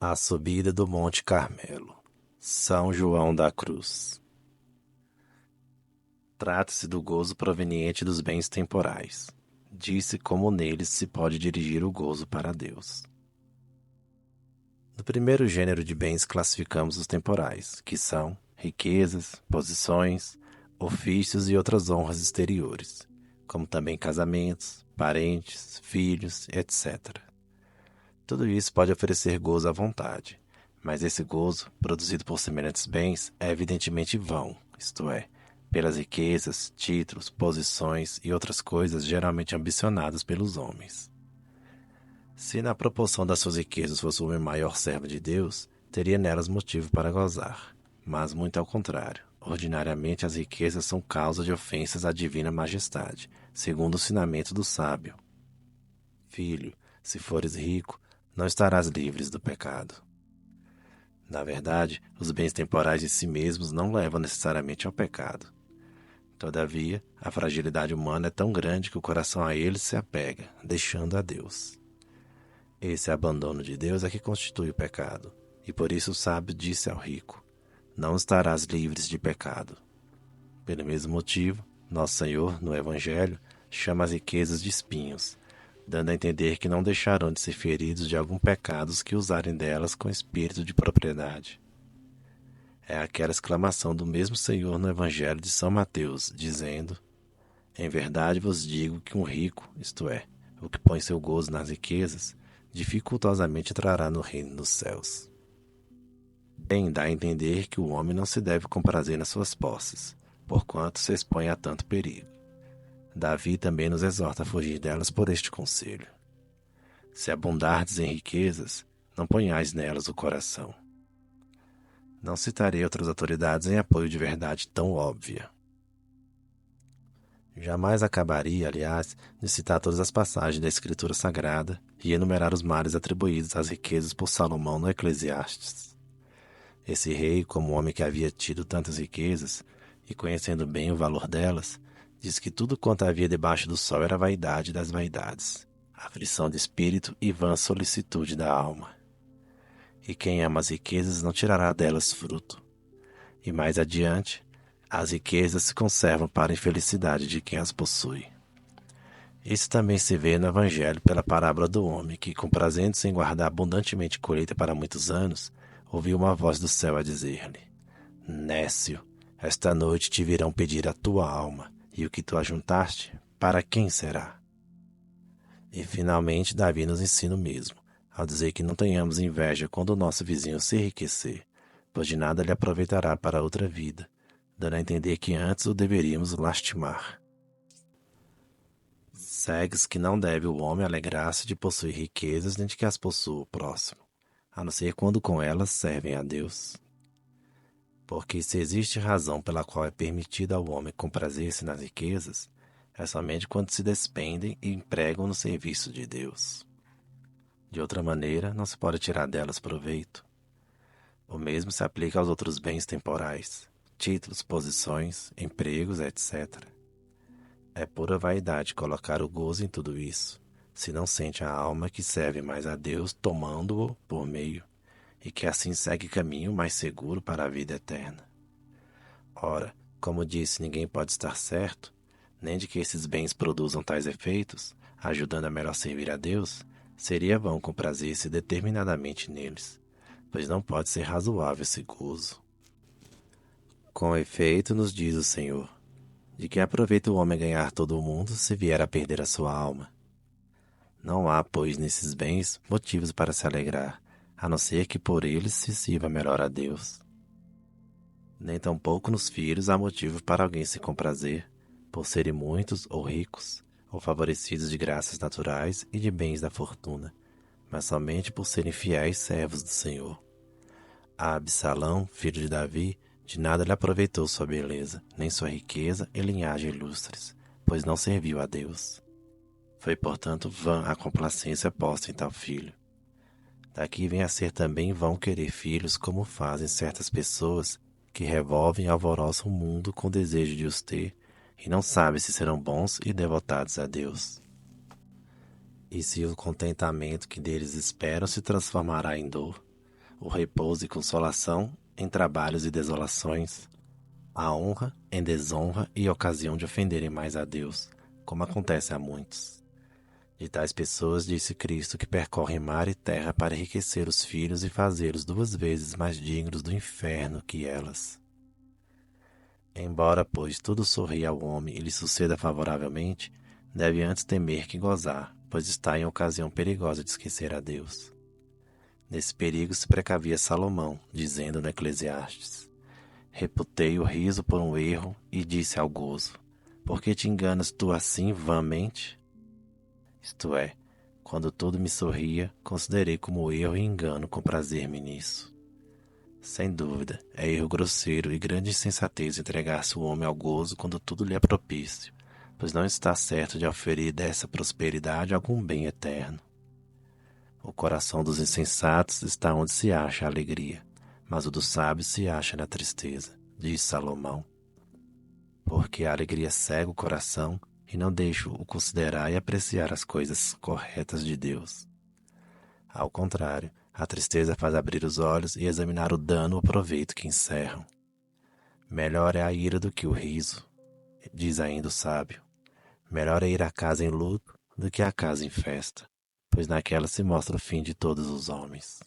A subida do Monte Carmelo. São João da Cruz. Trata-se do gozo proveniente dos bens temporais. Disse como neles se pode dirigir o gozo para Deus. No primeiro gênero de bens classificamos os temporais, que são riquezas, posições, ofícios e outras honras exteriores, como também casamentos, parentes, filhos, etc. Tudo isso pode oferecer gozo à vontade, mas esse gozo, produzido por semelhantes bens, é evidentemente vão, isto é, pelas riquezas, títulos, posições e outras coisas geralmente ambicionadas pelos homens. Se na proporção das suas riquezas fosse o homem maior servo de Deus, teria nelas motivo para gozar, mas muito ao contrário. Ordinariamente as riquezas são causa de ofensas à divina majestade, segundo o ensinamento do sábio. Filho, se fores rico, não estarás livres do pecado. Na verdade, os bens temporais de si mesmos não levam necessariamente ao pecado. Todavia, a fragilidade humana é tão grande que o coração a eles se apega, deixando a Deus. Esse abandono de Deus é que constitui o pecado, e por isso o sábio disse ao rico: não estarás livres de pecado. Pelo mesmo motivo, nosso Senhor, no Evangelho, chama as riquezas de espinhos, dando a entender que não deixarão de ser feridos de algum pecado os que usarem delas com espírito de propriedade. É aquela exclamação do mesmo Senhor no Evangelho de São Mateus, dizendo: em verdade vos digo que um rico, isto é, o que põe seu gozo nas riquezas, dificultosamente entrará no reino dos céus. Bem dá a entender que o homem não se deve comprazer nas suas posses, porquanto se expõe a tanto perigo. Davi também nos exorta a fugir delas por este conselho. Se abundardes em riquezas, não ponhais nelas o coração. Não citarei outras autoridades em apoio de verdade tão óbvia. Jamais acabaria, aliás, de citar todas as passagens da Escritura Sagrada e enumerar os males atribuídos às riquezas por Salomão no Eclesiastes. Esse rei, como homem que havia tido tantas riquezas, e conhecendo bem o valor delas, diz que tudo quanto havia debaixo do sol era vaidade das vaidades, aflição de espírito e vã solicitude da alma. E quem ama as riquezas não tirará delas fruto. E mais adiante, as riquezas se conservam para a infelicidade de quem as possui. Isso também se vê no Evangelho pela parábola do homem que, comprazendo-se em guardar abundantemente colheita para muitos anos, ouviu uma voz do céu a dizer-lhe: nécio, esta noite te virão pedir a tua alma, e o que tu ajuntaste, para quem será? E finalmente Davi nos ensina o mesmo, ao dizer que não tenhamos inveja quando o nosso vizinho se enriquecer, pois de nada lhe aproveitará para outra vida, dando a entender que antes o deveríamos lastimar. Segue-se que não deve o homem alegrar-se de possuir riquezas nem de que as possua o próximo, a não ser quando com elas servem a Deus. Porque se existe razão pela qual é permitido ao homem comprazer-se nas riquezas, é somente quando se despendem e empregam no serviço de Deus. De outra maneira, não se pode tirar delas proveito. O mesmo se aplica aos outros bens temporais, títulos, posições, empregos, etc. É pura vaidade colocar o gozo em tudo isso, se não sente a alma que serve mais a Deus tomando-o por meio, e que assim segue caminho mais seguro para a vida eterna. Ora, como disse, ninguém pode estar certo, nem de que esses bens produzam tais efeitos, ajudando a melhor servir a Deus, seria vão comprazer-se determinadamente neles, pois não pode ser razoável esse gozo. Com efeito, nos diz o Senhor: de que aproveita o homem ganhar todo o mundo se vier a perder a sua alma? Não há, pois, nesses bens motivos para se alegrar, a não ser que por eles se sirva melhor a Deus. Nem tampouco nos filhos há motivo para alguém se comprazer, por serem muitos ou ricos, ou favorecidos de graças naturais e de bens da fortuna, mas somente por serem fiéis servos do Senhor. A Absalão, filho de Davi, de nada lhe aproveitou sua beleza, nem sua riqueza e linhagem ilustres, pois não serviu a Deus. Foi, portanto, vã a complacência posta em tal filho. Daqui vem a ser também vão querer filhos, como fazem certas pessoas que revolvem e alvoroçam o mundo com desejo de os ter, e não sabem se serão bons e devotados a Deus. E se o contentamento que deles esperam se transformará em dor, o repouso e consolação em trabalhos e desolações, a honra em desonra e ocasião de ofenderem mais a Deus, como acontece a muitos. De tais pessoas disse Cristo que percorrem mar e terra para enriquecer os filhos e fazê-los 2 vezes mais dignos do inferno que elas. Embora, pois, tudo sorria ao homem e lhe suceda favoravelmente, deve antes temer que gozar, pois está em ocasião perigosa de esquecer a Deus. Nesse perigo se precavia Salomão, dizendo no Eclesiastes: reputei o riso por um erro e disse ao gozo: por que te enganas tu assim vãmente? Isto é, quando tudo me sorria, considerei como erro e engano comprazer-me nisso. Sem dúvida, é erro grosseiro e grande insensatez entregar-se o homem ao gozo quando tudo lhe é propício, pois não está certo de oferir dessa prosperidade algum bem eterno. O coração dos insensatos está onde se acha a alegria, mas o dos sábios se acha na tristeza, diz Salomão. Porque a alegria cega o coração e não deixa o considerar e apreciar as coisas corretas de Deus. Ao contrário, a tristeza faz abrir os olhos e examinar o dano ou proveito que encerram. Melhor é a ira do que o riso, diz ainda o sábio. Melhor é ir à casa em luto do que à casa em festa, pois naquela se mostra o fim de todos os homens.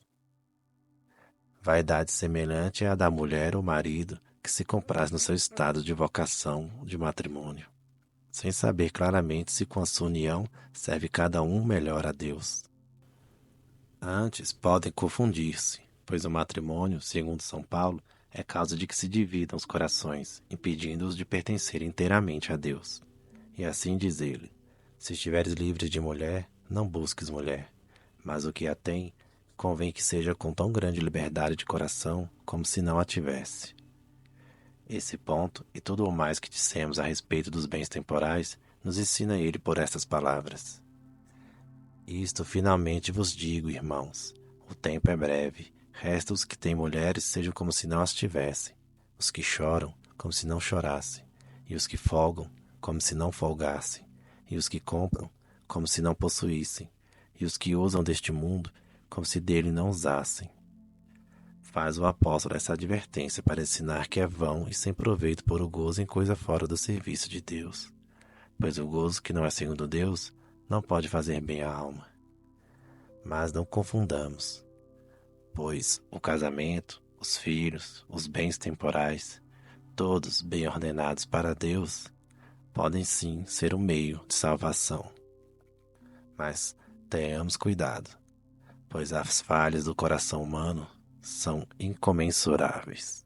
Vaidade semelhante é a da mulher ou marido que se compraz no seu estado de vocação de matrimônio, sem saber claramente se com a sua união serve cada um melhor a Deus. Antes podem confundir-se, pois o matrimônio, segundo São Paulo, é causa de que se dividam os corações, impedindo-os de pertencer inteiramente a Deus. E assim diz ele: se estiveres livre de mulher, não busques mulher, mas o que a tem, convém que seja com tão grande liberdade de coração como se não a tivesse. Esse ponto, e tudo o mais que dissemos a respeito dos bens temporais, nos ensina ele por estas palavras. Isto finalmente vos digo, irmãos, o tempo é breve, resta os que têm mulheres sejam como se não as tivessem, os que choram como se não chorassem, e os que folgam como se não folgassem, e os que compram como se não possuíssem, e os que usam deste mundo como se dele não usassem. Faz o apóstolo essa advertência para ensinar que é vão e sem proveito pôr o gozo em coisa fora do serviço de Deus, pois o gozo que não é segundo Deus não pode fazer bem à alma. Mas não confundamos, pois o casamento, os filhos, os bens temporais, todos bem ordenados para Deus, podem sim ser um meio de salvação. Mas tenhamos cuidado, pois as falhas do coração humano são incomensuráveis.